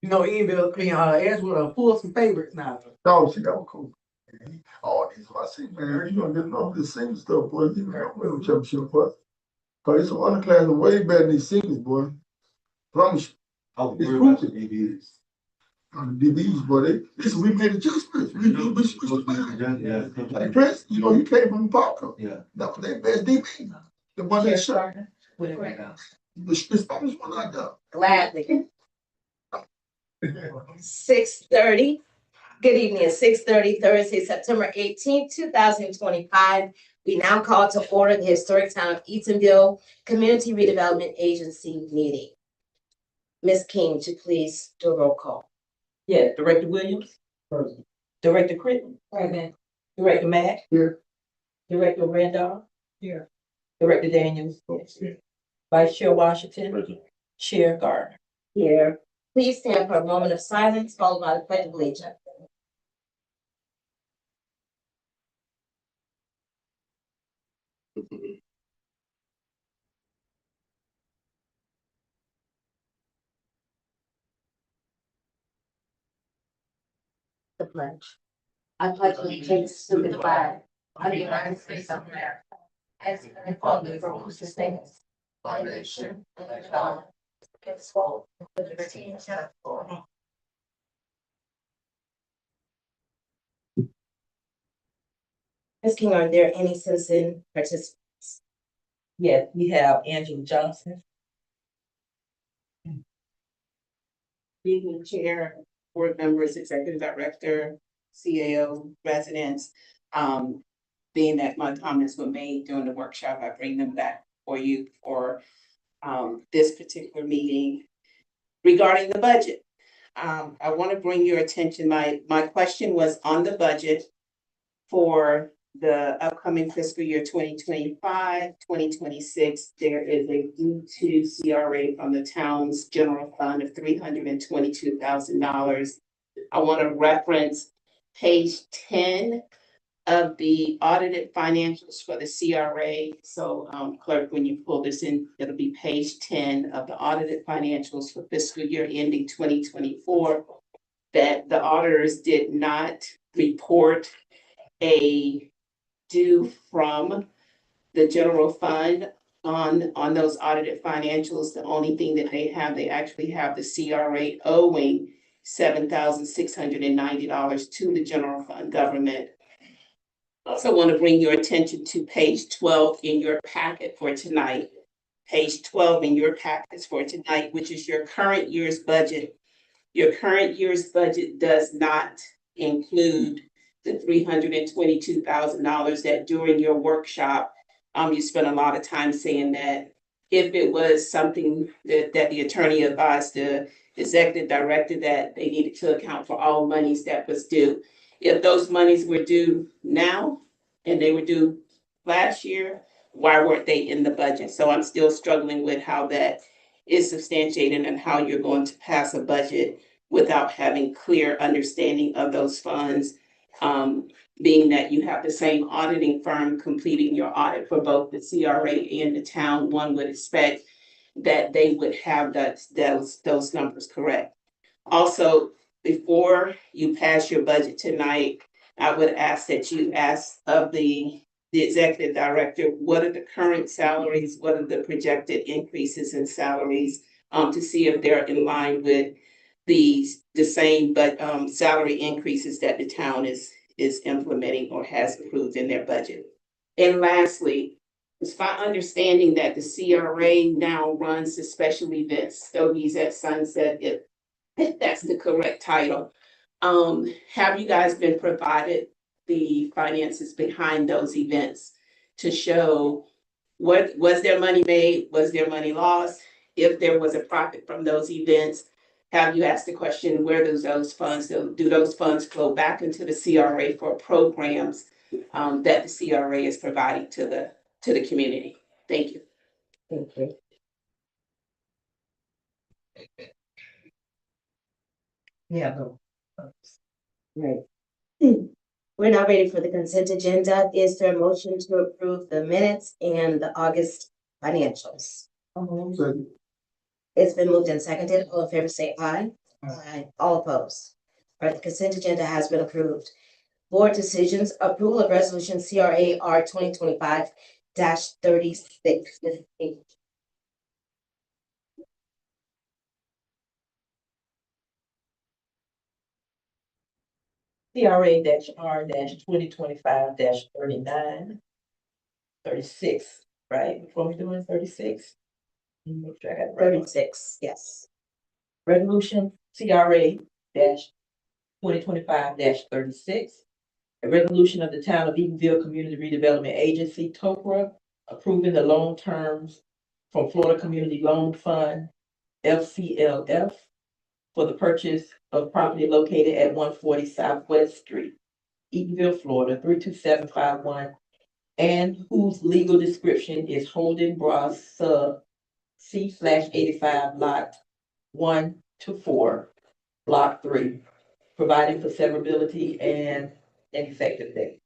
You know, Eatonville, Edgewood full of some favorites now. No, she got cool. All these I see, man, you gonna get enough of this singing stuff, boy. You don't win the championship, boy. Cause it's some underclass way better than these singers, boy. Promise you. Oh, It's we're about the proven. DBs. The DBs, boy, we made adjustments. Like Prince, you know, he came from Parker. Yeah. That was their best DB. The one that shot. Whatever. The Spanish one like that. Gladly. 6:30. Good evening. 6:30, Thursday, September 18th, 2025. We now call to order the Historic Town of Eatonville Community Redevelopment Agency meeting. Ms. King, would you please do a roll call? Yeah, Director Williams. Present. Director Critton. Present. Director Mack. Here. Director Randolph. Here. Director Daniels. Here. Vice Chair Washington. Chair Gardner. Here. Please stand for a moment of silence, followed by the Pledge of Allegiance. The pledge. I pledge allegiance to the flag of the United States of America, and to the republic for which it stands, one nation, under God, indivisible, with liberty and justice for all. Ms. King, are there any citizen participants? Yes, we have Angela Johnson. Evening, Chair, board members, executive director, CAO, residents. Being that my comments were made during the workshop, I bring them back for you for this particular meeting regarding the budget. I want to bring your attention, my question was on the budget for the upcoming fiscal year 2025, 2026. There is a due to CRA from the town's general fund of $322,000. I want to reference page 10 of the audited financials for the CRA. So clerk, when you pull this in, it'll be page 10 of the audited financials for fiscal year ending 2024, that the auditors did not report a due from the general fund on those audited financials. The only thing that they actually have the CRA owing $7,690 to the general fund government. Also want to bring your attention to page 12 in your packet for tonight. Page 12 in your packets for tonight, which is your current year's budget. Your current year's budget does not include the $322,000 that during your workshop, you spent a lot of time saying that if it was something that the attorney advised the executive director that they needed to account for all monies that was due. If those monies were due now and they were due last year, why weren't they in the budget? So I'm still struggling with how that is substantiated and how you're going to pass a budget without having clear understanding of those funds. Being that you have the same auditing firm completing your audit for both the CRA and the town, one would expect that they would have those numbers correct. Also, before you pass your budget tonight, I would ask that you ask of the executive director, what are the current salaries? What are the projected increases in salaries? To see if they're in line with the same but salary increases that the town is implementing or has approved in their budget. And lastly, it's my understanding that the CRA now runs the special events, Stogies at Sunset, if that's the correct title. Have you guys been provided the finances behind those events to show what was their money made, was their money lost? If there was a profit from those events, have you asked the question, where do those funds flow back into the CRA for programs that the CRA is providing to the community? Thank you. Thank you. Yeah, no. Right. We're now ready for the consent agenda. Is there a motion to approve the minutes and the August financials? Second. It's been moved and seconded. All in favor say aye. Aye. All opposed. All right, the consent agenda has been approved. Board decisions, approval of resolution CRA R 2025-36. CRA-R 2025-39. 36, right? Before we doing 36? Make sure I got it right. 36, yes. Resolution CRA 2025-36. A resolution of the Town of Eatonville Community Redevelopment Agency, TOCRA, approving the loan terms from Florida Community Loan Fund, FCLF, for the purchase of property located at 140 Southwest Street, Eatonville, Florida, 32751, and whose legal description is Holden Bros Sub C/85 Lot 1 to 4, Block 3, providing for severability and an effective date.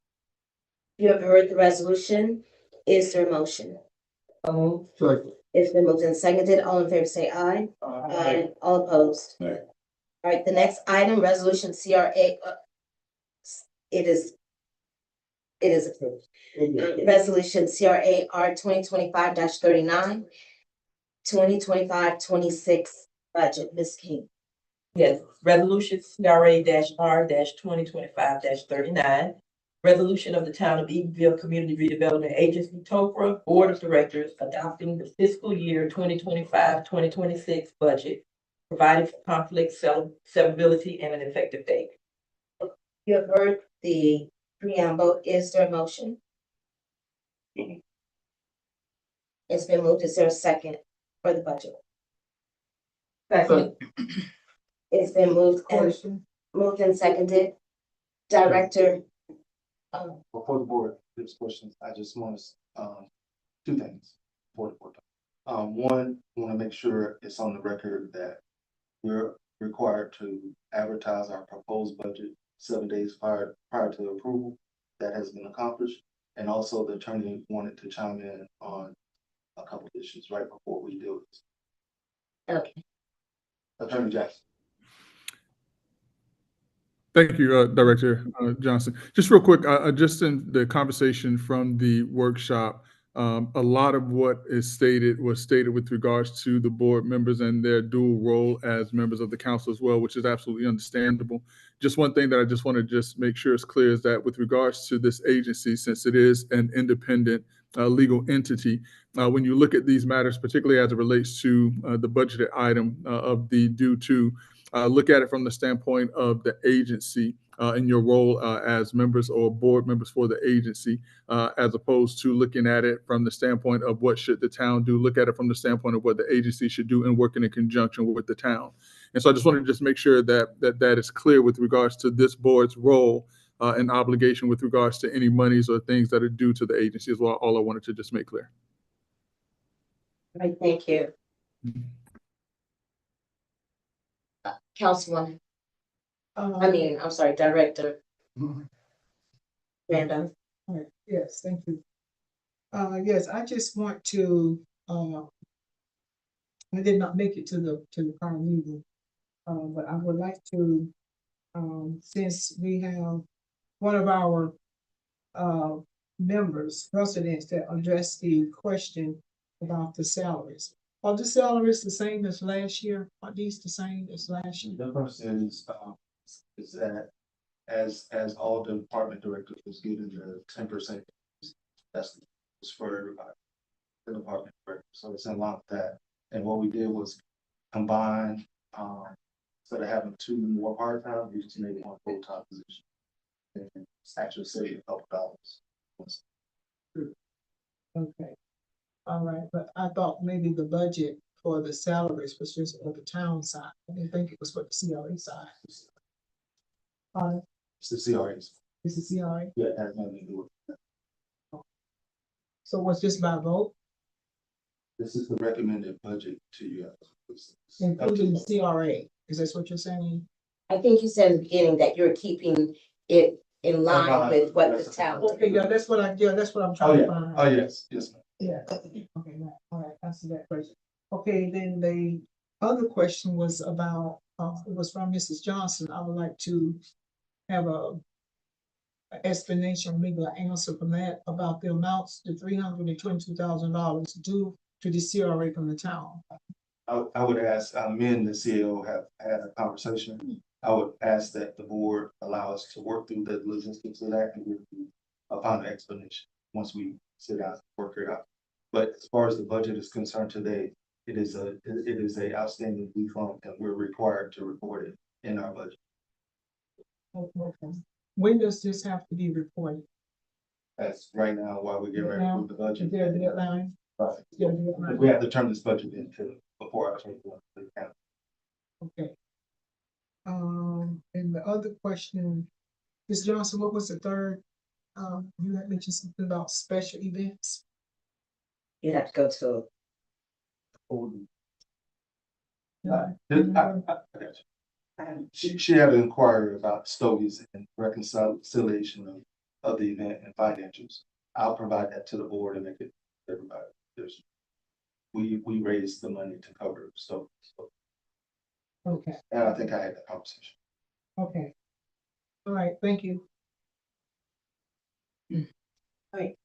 You have heard the resolution. Is there a motion? Second. It's been moved and seconded. All in favor say aye. Aye. All opposed. Aye. All right, the next item, resolution CRA. It is approved. Resolution CRA R 2025-39, 2025-26 budget. Ms. King. Yes, resolution CRA-R 2025-39. Resolution of the Town of Eatonville Community Redevelopment Agency, TOCRA, Board of Directors adopting the fiscal year 2025-2026 budget, providing for conflict, severability, and an effective date. You have heard the preamble. Is there a motion? It's been moved. Is there a second for the budget? Second. It's been moved and seconded. Director. Before the board, there's questions, I just want to, two things for the board. One, I want to make sure it's on the record that we're required to advertise our proposed budget 7 days prior to approval. That has been accomplished. And also the attorney wanted to chime in on a couple of issues right before we do this. Okay. Attorney Jackson. Thank you, Director Johnson. Just real quick, just in the conversation from the workshop, a lot of what is stated was stated with regards to the board members and their dual role as members of the council as well, which is absolutely understandable. Just one thing that I just want to just make sure is clear is that with regards to this agency, since it is an independent legal entity, when you look at these matters, particularly as it relates to the budgeted item of the due to, look at it from the standpoint of the agency in your role as members or board members for the agency, as opposed to looking at it from the standpoint of what should the town do. Look at it from the standpoint of what the agency should do and working in conjunction with the town. And so I just wanted to just make sure that is clear with regards to this board's role and obligation with regards to any monies or things that are due to the agency as well. All I wanted to just make clear. All right, thank you. Councilwoman. I'm sorry, Director Randolph. Yes, thank you. Yes, I just want to, I did not make it to the prior meeting. But I would like to, since we have one of our members, residents that addressed the question about the salaries. Are the salaries the same as last year? Are these the same as last year? The difference is that as all the department directors was given the 10%, that's for everybody, the department director. So it's in line with that. And what we did was combine, instead of having two more part-time, we just made one full-time position. And it's actually saving a couple dollars. Okay. All right, but I thought maybe the budget for the salaries was just for the town side. I didn't think it was for the CRA side. It's the CRA's. It's the CRA? Yeah, it has nothing to do with that. So was this by vote? This is the recommended budget to you. Including the CRA, is that what you're saying? I think you said in the beginning that you're keeping it in line with what the town. Okay, that's what I'm Oh, trying to yeah. find. Oh, yes, yes, ma'am. Yeah, okay, right, all right, answer that question. Okay, then the other question was about it was from Mrs. Johnson. I would like to have a explanation, maybe an answer from that about the amounts, the $322,000 due to the CRA from the town. I would ask, me and the CEO have had a conversation. I would ask that the board allow us to work through the logistics of that and give you a final explanation once we sit down and work it out. But as far as the budget is concerned today, it is a outstanding default and we're required to report it in our budget. Okay. When does this have to be reported? That's right now while we're getting ready to approve the Is budget. there a deadline? Right. Is there a deadline? We have to turn this budget into before I change the account. Okay. And the other question, Ms. Johnson, what was the third? You had mentioned something about special events. You'd have to go to, I got you. She had an inquiry about stories and reconciliation of the event and financials. I'll provide that to the board and make it everybody. We raised the money to cover so Okay, and I think I had that conversation. okay. All right, thank you. all right,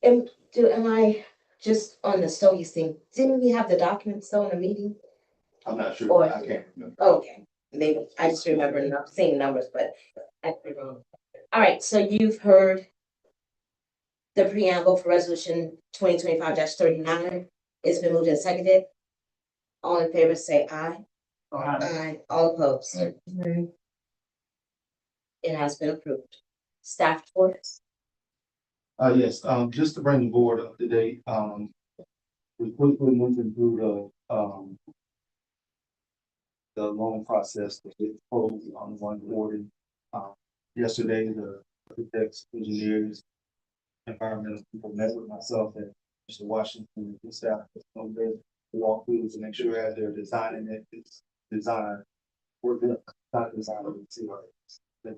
am I just on the Stogies thing? Didn't we have the documents though in the meeting? I'm not sure. Or- I can't remember. Okay, maybe, I just remember seeing numbers, but I could be wrong. All right, so you've heard the preamble for resolution 2025-39. It's been moved and seconded. All in favor, say aye. Aye. All opposed. Okay. It has been approved. Staff reports. Yes, just to bring the board up to date, we quickly went through the loan process to get proposed on one board. Yesterday, the architects, engineers, environmental people met with myself and Mr. Washington and staff to walk through to make sure as they're designing it, it's designed for the design of the CRA. That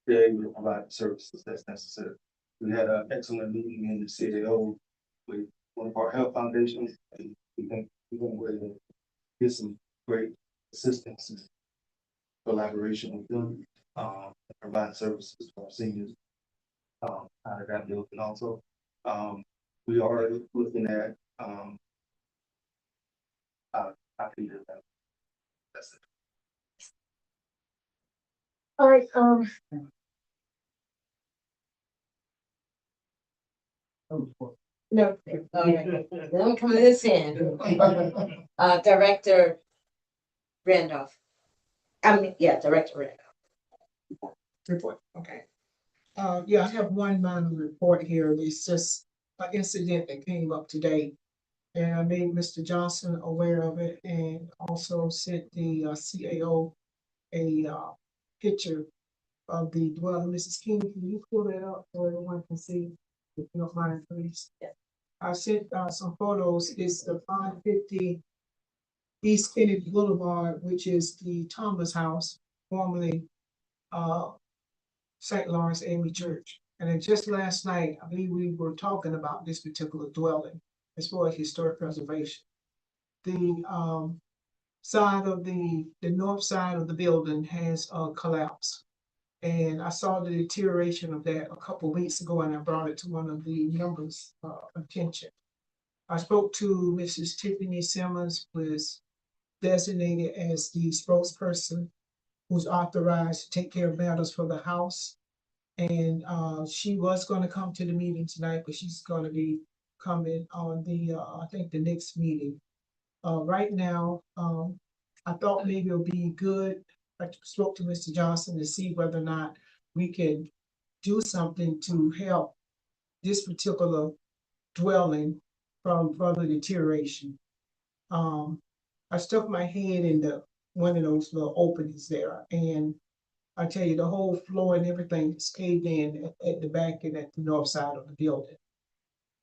they're able to provide the services that's necessary. We had an excellent meeting in the CAO with one of our health foundations. And we think we're going to get some great assistance and collaboration with them, and provide services for our seniors. Out of that building also. We are looking at, I think that's it. All right, no, I'm coming to this end. Director Randolph. Director Randolph. Report, okay. Yeah, I have one minor report here. It's just an incident that came up today. And I made Mr. Johnson aware of it and also sent the CAO a picture of the dwelling. Mrs. King, can you pull that up so everyone can see? If you don't mind, please. Yeah. I sent some photos. It's the 550 East Kennedy Boulevard, which is the Thomas House, formerly St. Lawrence AME Church. And then just last night, I believe we were talking about this particular dwelling as far as historic preservation. The side of the north side of the building has collapsed. And I saw the deterioration of that a couple of weeks ago and I brought it to one of the members' attention. I spoke to Mrs. Tiffany Simmons, who is designated as the spokesperson who's authorized to take care of matters for the house. And she was going to come to the meeting tonight, but she's going to be coming on the, I think the next meeting. Right now, I thought maybe it'll be good. I spoke to Mr. Johnson to see whether or not we can do something to help this particular dwelling from further deterioration. I stuck my head in one of those little openings there, and I tell you, the whole floor and everything is caved in at the back and at the north side of the building.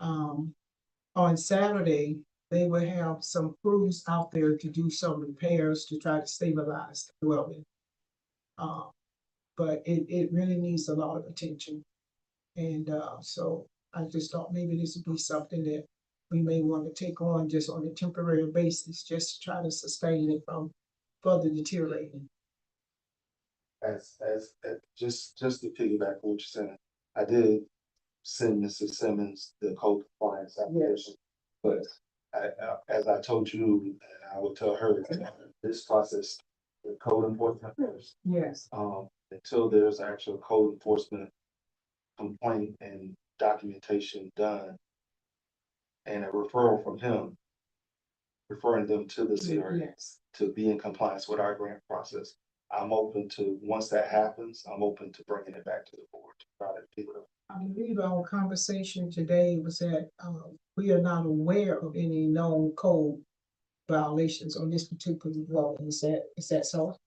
On Saturday, they will have some crews out there to do some repairs to try to stabilize the dwelling. But it really needs a lot of attention. And so I just thought maybe this would be something that we may want to take on just on a temporary basis, just to try to sustain it from further deteriorating. Just to piggyback on what you're saying, I did send Mrs. Simmons the code compliance application. But as I told you, and I will tell her, this process, the code enforcement first, Yes. until there's actual code enforcement complaint and documentation done and a referral from him, referring them to the CRA Yes. to be in compliance with our grant process. I'm open to, once that happens, I'm open to bringing it back to the board to try to deal with it. I believe our conversation today was that, we are not aware of any known code violations on this particular dwelling. Is that so?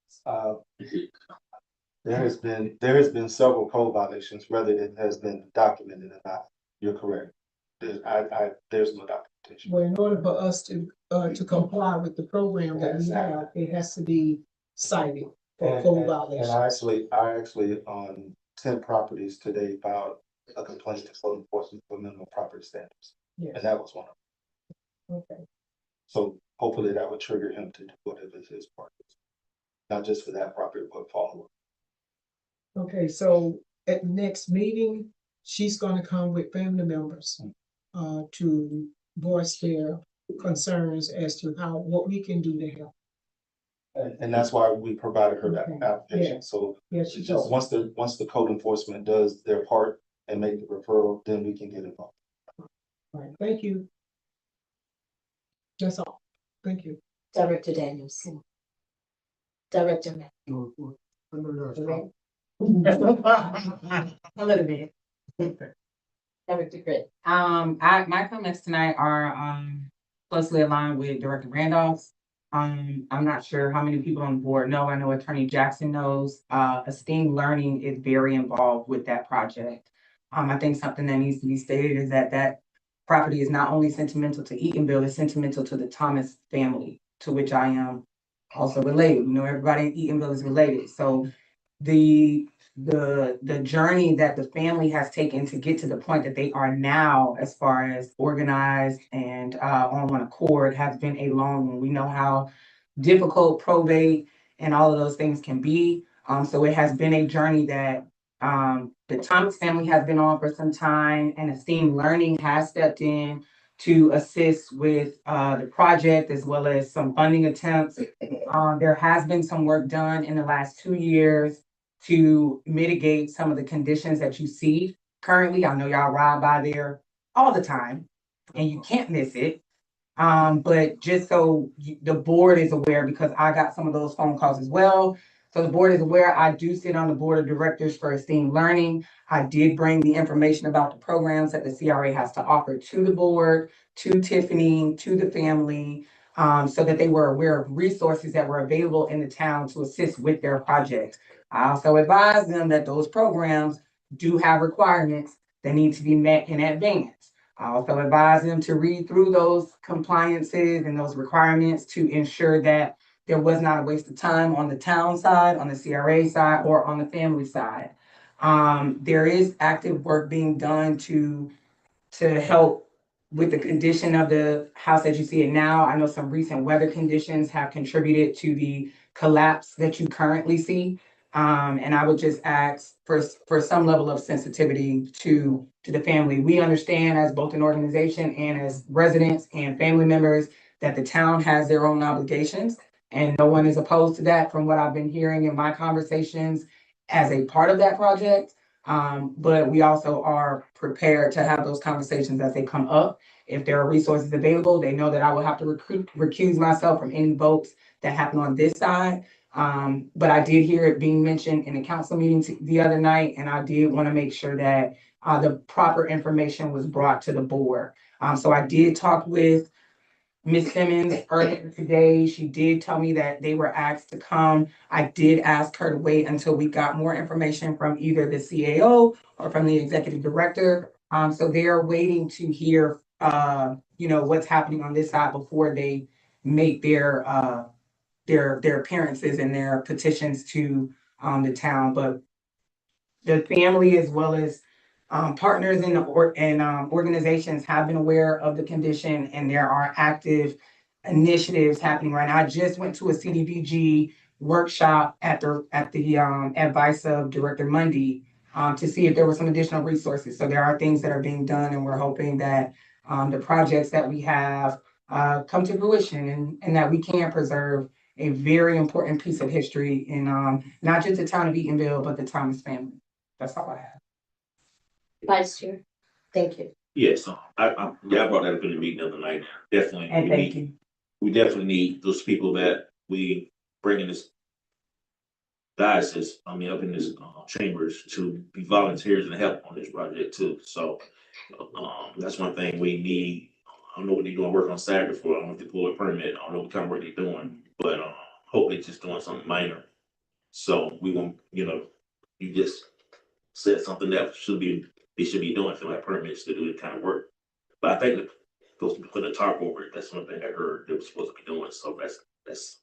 There has been several code violations, whether it has been documented or not. You're correct. There's no documentation. Well, in order for us to comply with the program that we have, it has to be cited for code violations. And I actually on 10 properties today filed a complaint to code enforcement for minimum property standards. Yes. And that was one of them. Okay. So hopefully that would trigger him to do whatever his part is. Not just for that property, but follow up. Okay, so at the next meeting, she's gonna come with family members to voice their concerns as to what we can do to help. And that's why we provided her that Okay. application. Yeah. So Yes, it's she just does. once the code enforcement does their part and make the referral, then we can get involved. All right, thank you. That's all. Thank you. Director Daniels. Director Matt. A little bit. Director Grit. My comments tonight are closely aligned with Director Randolph's. I'm not sure how many people on the board know. I know Attorney Jackson knows. Esteemed Learning is very involved with that project. I think something that needs to be stated is that property is not only sentimental to Eatonville, it's sentimental to the Thomas family, to which I am also related. You know, everybody in Eatonville is related. So the journey that the family has taken to get to the point that they are now, as far as organized and on one accord, has been a long one. We know how difficult probate and all of those things can be. So it has been a journey that the Thomas family has been on for some time, and Esteemed Learning has stepped in to assist with the project as well as some funding attempts. There has been some work done in the last 2 years to mitigate some of the conditions that you see currently. I know y'all ride by there all the time and you can't miss it. But just so the board is aware, because I got some of those phone calls as well. So the board is aware, I do sit on the board of directors for Esteemed Learning. I did bring the information about the programs that the CRA has to offer to the board, to Tiffany, to the family, so that they were aware of resources that were available in the town to assist with their projects. I also advise them that those programs do have requirements that need to be met in advance. I also advise them to read through those compliances and those requirements to ensure that there was not a waste of time on the town side, on the CRA side, or on the family side. There is active work being done to help with the condition of the house as you see it now. I know some recent weather conditions have contributed to the collapse that you currently see. And I would just ask for some level of sensitivity to the family. We understand as both an organization and as residents and family members that the town has their own obligations, and no one is opposed to that from what I've been hearing in my conversations as a part of that project. But we also are prepared to have those conversations as they come up. If there are resources available, they know that I will have to recuse myself from any votes that happen on this side. But I did hear it being mentioned in a council meeting the other night, and I did want to make sure that the proper information was brought to the board. So I did talk with Ms. Simmons earlier today. She did tell me that they were asked to come. I did ask her to wait until we got more information from either the CAO or from the executive director. So they're waiting to hear, what's happening on this side before they make their appearances and their petitions to the town. But the family, as well as partners in the organizations, have been aware of the condition, and there are active initiatives happening right now. I just went to a CDBG workshop at the advice of Director Mundy to see if there were some additional resources. So there are things that are being done, and we're hoping that the projects that we have come to fruition and that we can preserve a very important piece of history in not just the town of Eatonville, but the Thomas family. That's all I have. Vice Chair, thank you. Yes, I brought that up in the meeting the other night. Definitely. And thank you. We definitely need those people that we bring in this diocese, up in this chambers to be volunteers and help on this project too. So, that's one thing we need. I don't know what they're doing work on Saturday for. I don't know if they pull a permit. I don't know what kind of work they're doing, but, hopefully just doing something minor. So we won't, you just said something that they should be doing for like permits to do the kind of work. But I think that those people put a tarp over it. That's one thing I heard they were supposed to be doing. So that's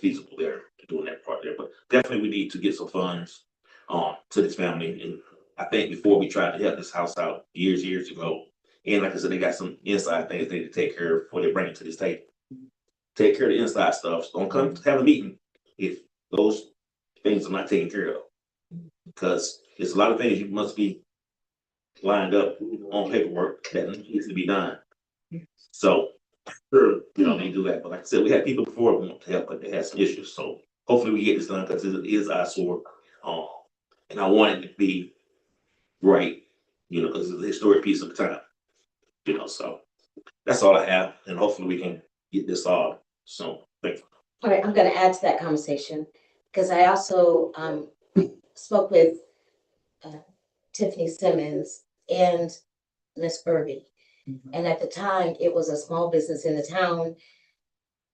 feasible there, doing that part there. But definitely we need to get some funds to this family. And I think before we tried to help this house out years ago, and like I said, they got some inside things they need to take care of before they bring it to this table. Take care of the inside stuff. Don't come to have a meeting if those things are not taken care of. Because there's a lot of things you must be lined up on paperwork that needs to be done. So, sure, they do that. But like I said, we had people before who want to help, but they had some issues. So hopefully we get this done because it is our sore. And I want it to be right, because it's a historic piece of time. So that's all I have. And hopefully we can get this solved. So thank you. All right, I'm gonna add to that conversation, because I also spoke with Tiffany Simmons and Miss Irby. And at the time, it was a small business in the town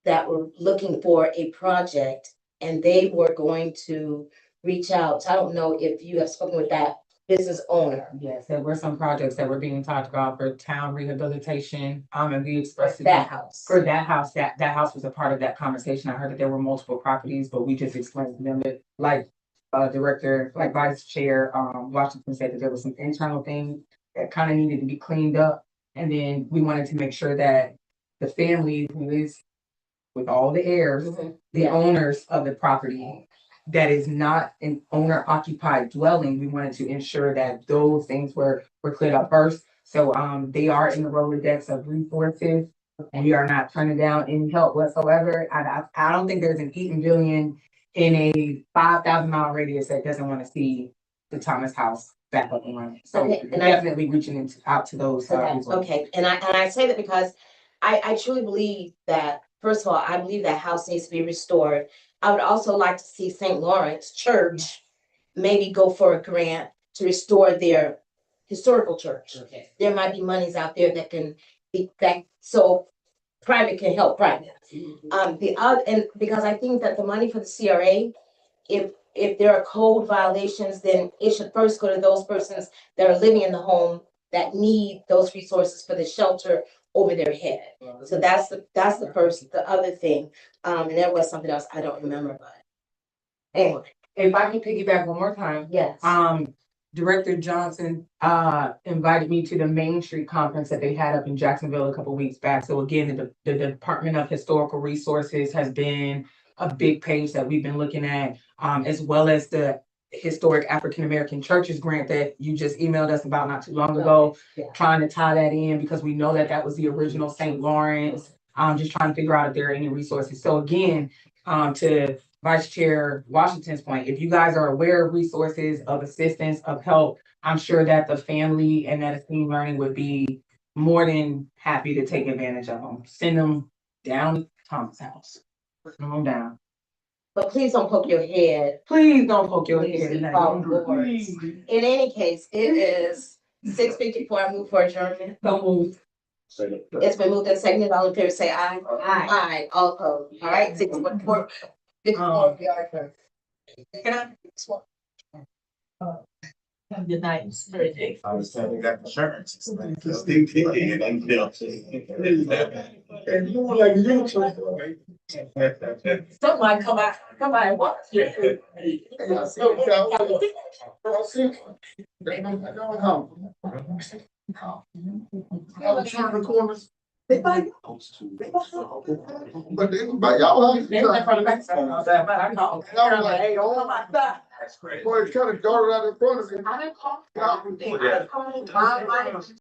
that were looking for a project, and they were going to reach out. I don't know if you have spoken with that business owner. Yes, there were some projects that were being talked about for town rehabilitation. And we expressed That house. for that house, that house was a part of that conversation. I heard that there were multiple properties, but we just explained to them that Vice Chair Washington said that there were some internal things that kind of needed to be cleaned up. And then we wanted to make sure that the family who is with all the heirs, the owners of the property, that is not an owner occupied dwelling, we wanted to ensure that those things were cleared up first. So they are in the Rolodex of resources, and we are not turning down any help whatsoever. I don't think there's an Eatonvillian in a 5,000-mile radius that doesn't want to see the Thomas house back up and running. So Okay, we're definitely reaching out to those. people. Okay, and I say that because I truly believe that, first of all, I believe that house needs to be restored. I would also like to see St. Lawrence Church maybe go for a grant to restore their historical church. Okay. There might be monies out there that can be so private can help private. And because I think that the money for the CRA, if there are code violations, then it should first go to those persons that are living in the home that need those resources for the shelter over their head. So that's the other thing. And there was something else I don't remember, but anyway, If I can piggyback one more time. yes. Director Johnson invited me to the Main Street conference that they had up in Jacksonville a couple weeks back. So again, the Department of Historical Resources has been a big page that we've been looking at, as well as the Historic African American Churches grant that you just emailed us about not too long ago, trying to tie that in because we know that was the original St. Lawrence. Just trying to figure out if there are any resources. So again, to Vice Chair Washington's point, if you guys are aware of resources, of assistance, of help, I'm sure that the family and that Esteem Learning would be more than happy to take advantage of them. Send them down to Tom's house. Send them down. But please don't poke your head. Please don't poke your Please head. keep on board. In any case, it is 6:54. I move for adjournment. Don't move. It's been moved and seconded. All in favor, say aye. Aye. All opposed. All right, 6:54. 54, we are adjourned. Can I? Good night. I was telling you that insurance. Somebody come out and watch. Corners. They buy you. Those two. But they buy y'all. They went from the backside. I called. Hey, oh my God. That's crazy. Boy, it's kind of darted out in front of me. I didn't call. Yeah. I didn't call.